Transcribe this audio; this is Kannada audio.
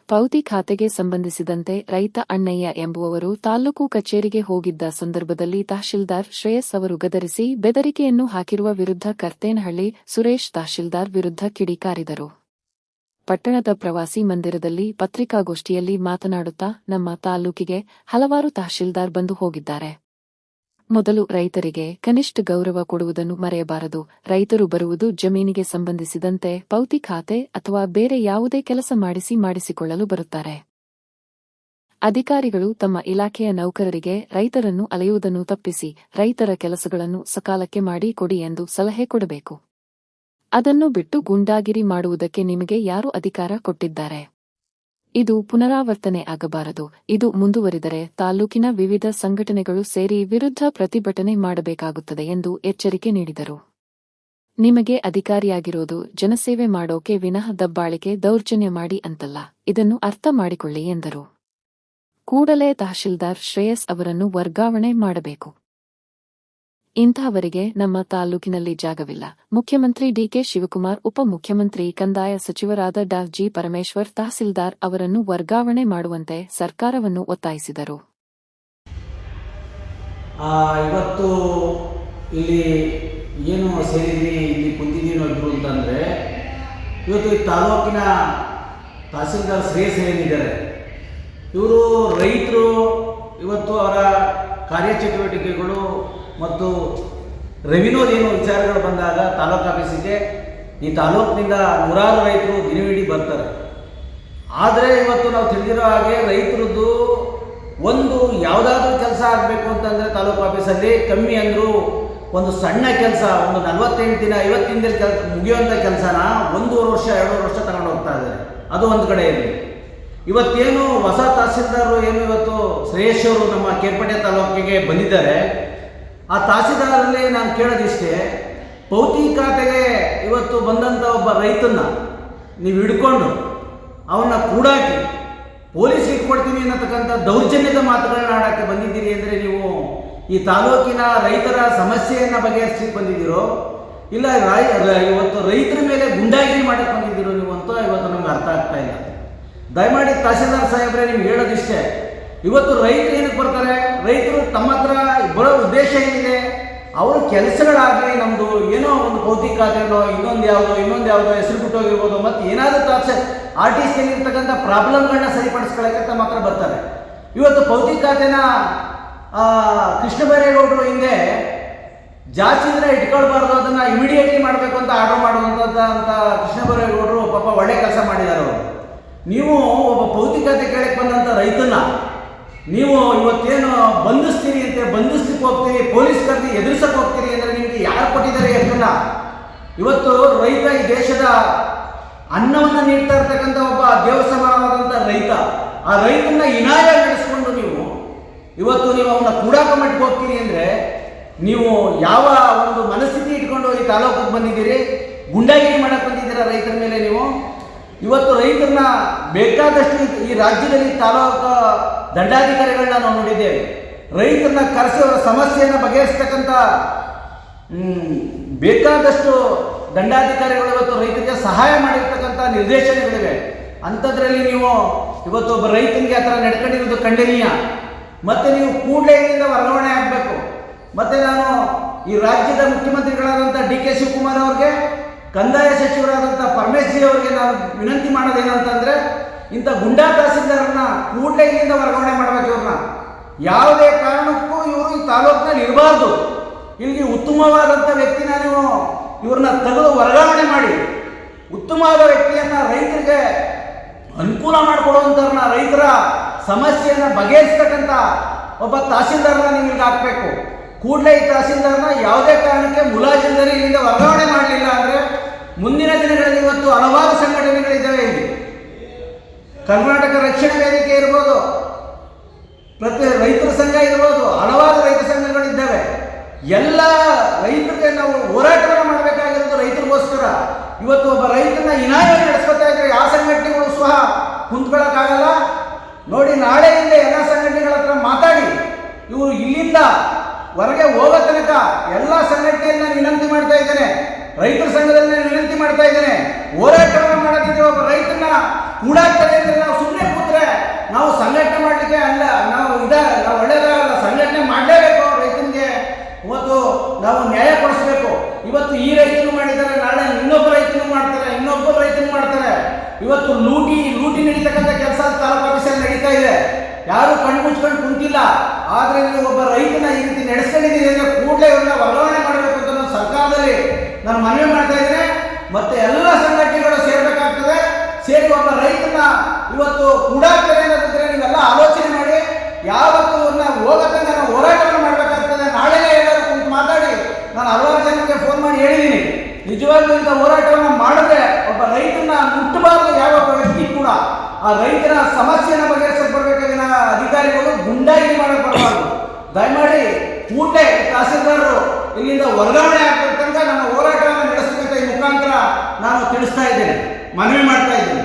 ಪೌತಿ ಖಾತೆಗೆ ಸಂಬಂಧಿಸಿದಂತೆ ರೈತ ಅಣ್ಣಯ್ಯ ಎಂಬುವವರು ತಾಲ್ಲೂಕು ಕಚೇರಿಗೆ ಹೋಗಿದ್ದ ಸಂದರ್ಭದಲ್ಲಿ ತಹಶೀಲ್ದಾರ್ ಶ್ರೇಯಸ್ ಅವರು ಗದರಿಸಿ ಬೆದರಿಕೆಯನ್ನು ಹಾಕಿರುವ ವಿರುದ್ಧ ಕರ್ತೇನಹಳ್ಳಿ ಸುರೇಶ್ ತಹಶೀಲ್ದಾರ್ ವಿರುದ್ಧ ಕಿಡಿಕಾರಿದರು. ಪಟ್ಟಣದ ಪ್ರವಾಸಿ ಮಂದಿರದಲ್ಲಿ ಪತ್ರಿಕಾಗೋಷ್ಠಿಯಲ್ಲಿ ಮಾತನಾಡುತ್ತಾ, ನಮ್ಮ ತಾಲ್ಲೂಕಿಗೆ ಹಲವಾರು ತಹಶೀಲ್ದಾರ್ ಬಂದು ಹೋಗಿದ್ದಾರೆ. ಮೊದಲು ರೈತರಿಗೆ ಕನಿಷ್ಠ ಗೌರವ ಕೊಡುವುದನ್ನು ಮರೆಯಬಾರದು. ರೈತರು ಬರುವುದು ಜಮೀನಿಗೆ ಸಂಬಂಧಿಸಿದಂತೆ ಪೌತಿ ಖಾತೆ ಅಥವಾ ಬೇರೆ ಯಾವುದೇ ಕೆಲಸ ಮಾಡಿಸಿಕೊಳ್ಳಲು ಬರುತ್ತಾರೆ. ಅಧಿಕಾರಿಗಳು ತಮ್ಮ ಇಲಾಖೆಯ ನೌಕರರಿಗೆ ರೈತರನ್ನು ಅಲೆಯುವುದನ್ನು ತಪ್ಪಿಸಿ ರೈತರ ಕೆಲಸಗಳನ್ನು ಸಕಾಲಕ್ಕೆ ಮಾಡಿ ಕೊಡಿ ಎಂದು ಸಲಹೆ ಕೊಡಬೇಕು. ಅದನ್ನು ಬಿಟ್ಟು ಗೂಂಡಾಗಿರಿ ಮಾಡುವುದಕ್ಕೆ ನಿಮಗೆ ಯಾರು ಅಧಿಕಾರ ಕೊಟ್ಟಿದ್ದಾರೆ? ಇದು ಪುನರಾವರ್ತನೆ ಆಗಬಾರದು. ಇದು ಮುಂದುವರಿದರೆ ತಾಲ್ಲೂಕಿನ ವಿವಿಧ ಸಂಘಟನೆಗಳು ಸೇರಿ ವಿರುದ್ಧ ಪ್ರತಿಭಟನೆ ಮಾಡಬೇಕಾಗುತ್ತದೆ ಎಂದು ಎಚ್ಚರಿಕೆ ನೀಡಿದರು. ನಿಮಗೆ ಅಧಿಕಾರಿಯಾಗಿರೋದು ಜನಸೇವೆ ಮಾಡೋಕೆ ವಿನಃ ದಬ್ಬಾಳಿಕೆ ದೌರ್ಜನ್ಯ ಮಾಡಿ ಅಂತಲ್ಲ, ಇದನ್ನು ಅರ್ಥ ಮಾಡಿಕೊಳ್ಳಿ ಎಂದರು. ಕೂಡಲೇ ತಹಶೀಲ್ದಾರ್ ಶ್ರೇಯಸ್ ಅವರನ್ನು ವರ್ಗಾವಣೆ ಮಾಡಬೇಕು. ಇಂತಹವರಿಗೆ ನಮ್ಮ ತಾಲ್ಲೂಕಿನಲ್ಲಿ ಜಾಗವಿಲ್ಲ. ಮುಖ್ಯಮಂತ್ರಿ ಡಿಕೆ ಶಿವಕುಮಾರ್, ಉಪಮುಖ್ಯಮಂತ್ರಿ ಕಂದಾಯ ಸಚಿವರಾದ ಡಾ ಜಿ ಪರಮೇಶ್ವರ್ ತಹಸೀಲ್ದಾರ್ ಅವರನ್ನು ವರ್ಗಾವಣೆ ಮಾಡುವಂತೆ ಸರ್ಕಾರವನ್ನು ಒತ್ತಾಯಿಸಿದರು. ಇವತ್ತು ಇಲ್ಲಿ ಏನು ಸೇರಿದ್ವಿ, ಇಲ್ಲಿ ಕುಂತಿದ್ದೀವಿ ಅಂತಂದರೆ, ಇವತ್ತು ಈ ತಾಲೂಕಿನ ತಹಸೀಲ್ದಾರ್ ಶ್ರೇಯಸ್ ಏನಿದ್ದಾರೆ, ಇವರು ರೈತರು ಇವತ್ತು ಅವರ ಕಾರ್ಯಚಟುವಟಿಕೆಗಳು ಮತ್ತು ರೆವಿನ್ಯೂದೇನು ವಿಚಾರಗಳು ಬಂದಾಗ ತಾಲೂಕು ಆಫೀಸಿಗೆ ಈ ತಾಲೂಕಿನಿಂದ ನೂರಾರು ರೈತರು ದಿನವಿಡೀ ಬರ್ತಾರೆ. ಆದರೆ ಇವತ್ತು ನಾವು ತಿಳಿದಿರೋ ಹಾಗೆ ರೈತರದ್ದು ಒಂದು ಯಾವುದಾದ್ರೂ ಕೆಲಸ ಆಗಬೇಕು ಅಂತಂದರೆ ತಾಲೂಕು ಆಫೀಸಲ್ಲಿ ಕಮ್ಮಿ ಅಂದರೂ ಒಂದು ಸಣ್ಣ ಕೆಲಸ, ಒಂದು 48 ದಿನ 50 ದಿನದಲ್ಲಿ ಮುಗಿಯುವಂಥ ಕೆಲಸನ 1.5 ವರ್ಷ 2 ವರ್ಷ ತಗೊಂಡು ಹೋಗ್ತಾ ಇದ್ದಾರೆ. ಅದು ಒಂದು ಕಡೆ ಇರಲಿ. ಇವತ್ತೇನು ಹೊಸ ತಹಸೀಲ್ದಾರರು ಏನು ಇವತ್ತು ಶ್ರೇಯಸ್ ಅವರು ನಮ್ಮ ಕೇರ್ಪೇಟೆ ತಾಲೂಕಿಗೆ ಬಂದಿದ್ದಾರೆ, ಆ ತಹಸೀಲ್ದಾರಲ್ಲಿ ನಾನು ಕೇಳೋದಿಷ್ಟೇ, ಪೌತಿ ಖಾತೆಗೆ ಇವತ್ತು ಬಂದಂಥ ಒಬ್ಬ ರೈತನ್ನ ನೀವು ಹಿಡ್ಕೊಂಡು ಅವನ್ನ ಕೂಡಾಕಿ ಪೊಲೀಸ್ ಇಟ್ಕೊಡ್ತೀನಿ ಅನ್ನತಕ್ಕಂಥ ದೌರ್ಜನ್ಯದ ಮಾತುಗಳನ್ನ ಆಡೋಕ್ಕೆ ಬಂದಿದ್ದೀರಿ ಅಂದರೆ ನೀವು ಈ ತಾಲೂಕಿನ ರೈತರ ಸಮಸ್ಯೆಯನ್ನು ಬಗೆಹರಿಸಲಿಕ್ಕೆ ಬಂದಿದ್ದೀರೋ ಇಲ್ಲ ಇವತ್ತು ರೈತರ ಮೇಲೆ ಗುಂಡಾಗಿರಿ ಮಾಡಕ್ಕೆ ಬಂದಿದ್ದೀರೋ ನೀವು ಅಂತ ಇವತ್ತು ನಮ್ಗೆ ಅರ್ಥ ಆಗ್ತಾ ಇಲ್ಲ. ದಯಮಾಡಿ ತಹಸೀಲ್ದಾರ್ ಸಾಹೇಬ್ರೆ ನಿಮ್ಗೆ ಹೇಳೋದಿಷ್ಟೇ, ಇವತ್ತು ರೈತರು ಏನಕ್ಕೆ ಬರ್ತಾರೆ, ರೈತರು ತಮ್ಮ ಹತ್ರ ಬರೋ ಉದ್ದೇಶ ಏನಿದೆ, ಅವರು ಕೆಲಸಗಳಾಗಲಿ ನಮ್ಮದು ಏನೋ ಒಂದು ಪೌತಿ ಖಾತೆನೋ ಇನ್ನೊಂದು ಯಾವುದೋ ಹೆಸರು ಬಿಟ್ಟೋಗಿರ್ಬೋದು, ಮತ್ತು ಏನಾದರೂ ಆರ್ಟಿಸ್ಟಲ್ಲಿರ್ತಕ್ಕಂಥ ಪ್ರಾಬ್ಲಮ್ಗಳನ್ನ ಸರಿಪಡಿಸ್ಕೊಳ್ಳೋಕ್ಕೆ ತಮ್ಮ ಹತ್ರ ಬರ್ತಾರೆ. ಇವತ್ತು ಪೌತಿ ಖಾತೆನ ಕೃಷ್ಣ ಬೈರೇಗೌಡರು ಹಿಂದೆ ಜಾಸ್ತಿ ದಿನ ಇಟ್ಕೊಳ್ಬಾರ್ದು, ಅದನ್ನು ಇಮಿಡಿಯೇಟ್ಲಿ ಮಾಡಬೇಕು ಅಂತ ಆರ್ಡರ್ ಮಾಡುವಂಥದ್ದು ಅಂತ ಕೃಷ್ಣ ಬೈರೇಗೌಡರು ಪಾಪ ಒಳ್ಳೆ ಕೆಲಸ ಮಾಡಿದ್ದಾರೆ. ಅವರು ನೀವು ಒಬ್ಬ ಪೌತಿ ಖಾತೆ ಕೇಳಕ್ಕೆ ಬಂದಂಥ ರೈತನ ನೀವು ಇವತ್ತೇನು ಬಂಧಿಸ್ತೀರಿ ಅಂತ ಬಂಧಿಸ್ಲಿಕ್ಕೆ ಹೋಗ್ತೀರಿ, ಪೊಲೀಸ್ ಕರೆದು ಎದುರಿಸಕ್ಕೆ ಹೋಗ್ತೀರಿ ಅಂದರೆ ನಿಮಗೆ ಯಾರು ಕೊಟ್ಟಿದ್ದಾರೆ ಎಷ್ಟನ್ನ? ಇವತ್ತು ರೈತ ಈ ದೇಶದ ಅನ್ನವನ್ನು ನೀಡ್ತಾ ಇರ್ತಕ್ಕಂಥ ಒಬ್ಬ ದೇವಸಮಾನವಾದಂಥ ರೈತ, ಆ ರೈತನ ಇನಾಯ ನಡೆಸ್ಕೊಂಡು ನೀವು ಅವನ್ನ ಕೂಡಾಕ ಮಟ್ಟಿಗೆ ಹೋಗ್ತೀರಿ ಅಂದರೆ ನೀವು ಯಾವ ಒಂದು ಮನಸ್ಥಿತಿ ಇಟ್ಕೊಂಡು ಈ ತಾಲೂಕಿಗೆ ಬಂದಿದ್ದೀರಿ? ಗುಂಡಾಗಿರಿ ಮಾಡಕ್ಕೆ ಬಂದಿದ್ದೀರಾ ರೈತರ ಮೇಲೆ ನೀವು? ಇವತ್ತು ರೈತರನ್ನ ಬೇಕಾದಷ್ಟು ಈ ರಾಜ್ಯದಲ್ಲಿ ತಾಲೂಕು ದಂಡಾಧಿಕಾರಿಗಳನ್ನ ನಾವು ನೋಡಿದ್ದೇವೆ. ರೈತರನ್ನ ಕರೆಸಿ ಅವರ ಸಮಸ್ಯೆಯನ್ನು ಬಗೆಹರಿಸ್ತಕ್ಕಂಥ ಬೇಕಾದಷ್ಟು ದಂಡಾಧಿಕಾರಿಗಳು ಇವತ್ತು ರೈತರಿಗೆ ಸಹಾಯ ಮಾಡಿರ್ತಕ್ಕಂಥ ನಿರ್ದೇಶನಗಳಿವೆ. ಅಂಥದ್ರಲ್ಲಿ ನೀವು ಇವತ್ತು ಒಬ್ಬ ರೈತನಿಗೆ ಆ ಥರ ನಡ್ಕೊಂಡಿರೋದು ಖಂಡನೀಯ. ಮತ್ತು ನೀವು ಕೂಡಲೇ ಇಲ್ಲಿಂದ ವರ್ಗಾವಣೆ ಆಗಬೇಕು. ಮತ್ತು ನಾನು ಈ ರಾಜ್ಯದ ಮುಖ್ಯಮಂತ್ರಿಗಳಾದಂಥ ಡಿ ಕೆ ಶಿವಕುಮಾರ್ ಅವ್ರಿಗೆ, ಕಂದಾಯ ಸಚಿವರಾದಂಥ ಪರಮೇಶ್ವರಿ ಅವರಿಗೆ ನಾನು ವಿನಂತಿ ಮಾಡೋದೇನಂತಂದರೆ, ಇಂಥ ಗುಂಡಾ ತಹಸೀಲ್ದಾರನ್ನ ಕೂಡಲೇ ಇಲ್ಲಿಂದ ವರ್ಗಾವಣೆ ಮಾಡಬೇಕು. ಇವ್ರನ್ನ ಯಾವುದೇ ಕಾರಣಕ್ಕೂ ಇವರು ಈ ತಾಲೂಕಿನಲ್ಲಿ ಇರಬಾರ್ದು. ಇಲ್ಲಿಗೆ ಉತ್ತಮವಾದಂಥ ವ್ಯಕ್ತಿನ ನೀವು ಇವ್ರನ್ನ ತೆಗೆದು ವರ್ಗಾವಣೆ ಮಾಡಿ ಉತ್ತಮವಾದ ವ್ಯಕ್ತಿಯನ್ನು ರೈತರಿಗೆ ಅನುಕೂಲ ಮಾಡಿಕೊಡುವಂಥವ್ರನ್ನ, ರೈತರ ಸಮಸ್ಯೆಯನ್ನು ಬಗೆಹರಿಸ್ತಕ್ಕಂಥ ಒಬ್ಬ ತಹಸೀಲ್ದಾರನ ನೀವು ಇಲ್ಲಿಗೆ ಹಾಕಬೇಕು. ಕೂಡಲೇ ಈ ತಹಸೀಲ್ದಾರ್ನ ಯಾವುದೇ ಕಾರಣಕ್ಕೆ ಮುಲಾಜಿಲ್ಲದೆ ಇಲ್ಲಿಂದ ವರ್ಗಾವಣೆ ಮಾಡಲಿಲ್ಲ ಅಂದರೆ ಮುಂದಿನ ದಿನಗಳಲ್ಲಿ ಇವತ್ತು ಹಲವಾರು ಸಂಘಟನೆಗಳಿದ್ದಾವೆ. ಇಲ್ಲಿ ಕರ್ನಾಟಕ ರಕ್ಷಣಾ ವೇದಿಕೆ ಇರ್ಬೋದು, ರೈತರ ಸಂಘ ಇರ್ಬೋದು, ಹಲವಾರು ರೈತ ಸಂಘಗಳಿದ್ದಾವೆ. ಎಲ್ಲ ರೈತರಿಗೆ ನಾವು ಹೋರಾಟವನ್ನು ಮಾಡಬೇಕಾಗಿರೋದು ರೈತರಿಗೋಸ್ಕರ. ಇವತ್ತು ಒಬ್ಬ ರೈತನ ಇನಾಯ ನಡೆಸ್ಕೊತಾ ಇದ್ರೆ ಯಾವ ಸಂಘಟನೆಗಳು ಸಹ ಕುಂತ್ಕೊಳ್ಳೋಕ್ಕಾಗಲ್ಲ. ನೋಡಿ, ನಾಳೆಯಿಂದ ಎಲ್ಲ ಸಂಘಟನೆಗಳ ಹತ್ರ ಮಾತಾಡಿ ಇವರು ಇಲ್ಲಿಂದ ಹೊರಗೆ ಹೋಗೋ ತನಕ ಎಲ್ಲ ಸಂಘಟನೆಯನ್ನ ವಿನಂತಿ ಮಾಡ್ತಾ ಇದ್ದೇನೆ, ರೈತರ ಸಂಘದಲ್ಲಿ ವಿನಂತಿ ಮಾಡ್ತಾ ಇದ್ದೇನೆ. ಹೋರಾಟವನ್ನು ಮಾಡೋದಿದ್ರೆ ಒಬ್ಬ ರೈತನ ಕೂಡಾಗ್ತದೆ ಅಂದರೆ ನಾವು ಸುಮ್ಮನೆ ಇವತ್ತು ಈ ರೈತರು ಮಾಡಿದ್ದಾರೆ, ನಾಳೆ ಇನ್ನೊಬ್ಬ ರೈತನು ಮಾಡ್ತಾರೆ, ಇನ್ನೊಬ್ಬ ರೈತನು ಮಾಡ್ತಾರೆ. ಇವತ್ತು ಲೂಟಿ ನಡೀತಕ್ಕಂಥ ಕೆಲಸ ತಾಲೂಕು ಆಫೀಸಲ್ಲಿ ನಡೀತಾ ಇದೆ. ಯಾರು ಕಣ್ಣು ಮುಚ್ಕೊಂಡು ಕುಂತಿಲ್ಲ. ಆದ್ರೆ ನೀವು ಒಬ್ಬ ರೈತನ ಈ ರೀತಿ ನಡೆಸ್ಕೊಂಡಿದ್ದೀರಿ ಅಂದ್ರೆ ಕೂಡಲೇ ಇವ್ರನ್ನ ವರ್ಗಾವಣೆ ಮಾಡಬೇಕು ಅಂತ ನಾನು ಸರ್ಕಾರದಲ್ಲಿ ನಾನು ಮನವಿ ಮಾಡ್ತಾ ಇದ್ದೇನೆ. ಮತ್ತೆ ಎಲ್ಲ ಸಂಘಟನೆಗಳು ಸೇರ್ಬೇಕಾಗ್ತದೆ. ಸೇರಿ ಒಬ್ಬ ರೈತನ ಇವತ್ತು ಕೂಡಾಗ್ತಾರೆ ಅನ್ನೋದಿದ್ರೆ ನೀವೆಲ್ಲ ಆಲೋಚನೆ ಮಾಡಿ ಯಾವತ್ತು ಹೋಗತ್ತಂಗ ನಾವು ಹೋರಾಟವನ್ನು ಮಾಡಬೇಕಾಗ್ತದೆ. ನಾಳೆನೇ ಎಲ್ಲರೂ ಕುಂತು ಮಾತಾಡಿ ನಾನು ಹಲವಾರು ಜನರಿಗೆ ಫೋನ್ ಮಾಡಿ ಹೇಳಿದ್ದೀನಿ, ನಿಜವಾಗ್ಲೂ ಇಂಥ ಹೋರಾಟವನ್ನು ಮಾಡಿದ್ರೆ ಒಬ್ಬ ರೈತನ ಮುಟ್ಟಬಾರದು. ಯಾವ ವ್ಯಕ್ತಿ ಕೂಡ ಆ ರೈತನ ಸಮಸ್ಯೆನ ಬಗೆಹರಿಸಕ್ಕೆ ಬರಬೇಕಾಗಿನ ಅಧಿಕಾರಿಗಳು ಗುಂಡಾಗಿರಿ ಮಾಡಕ್ಕೆ ಬರಬಾರ್ದು. ದಯಮಾಡಿ ಕೂಡಲೇ ತಹಸೀಲ್ದಾರರು ಇಲ್ಲಿಂದ ವರ್ಗಾವಣೆ ಆಗ್ತಕ್ಕಂಥ ನಮ್ಮ ಹೋರಾಟವನ್ನು ನಡೆಸಬೇಕಂತ ಈ ಮುಖಾಂತರ ನಾನು ತಿಳಿಸ್ತಾ ಇದ್ದೇನೆ, ಮನವಿ ಮಾಡ್ತಾ ಇದ್ದೇನೆ.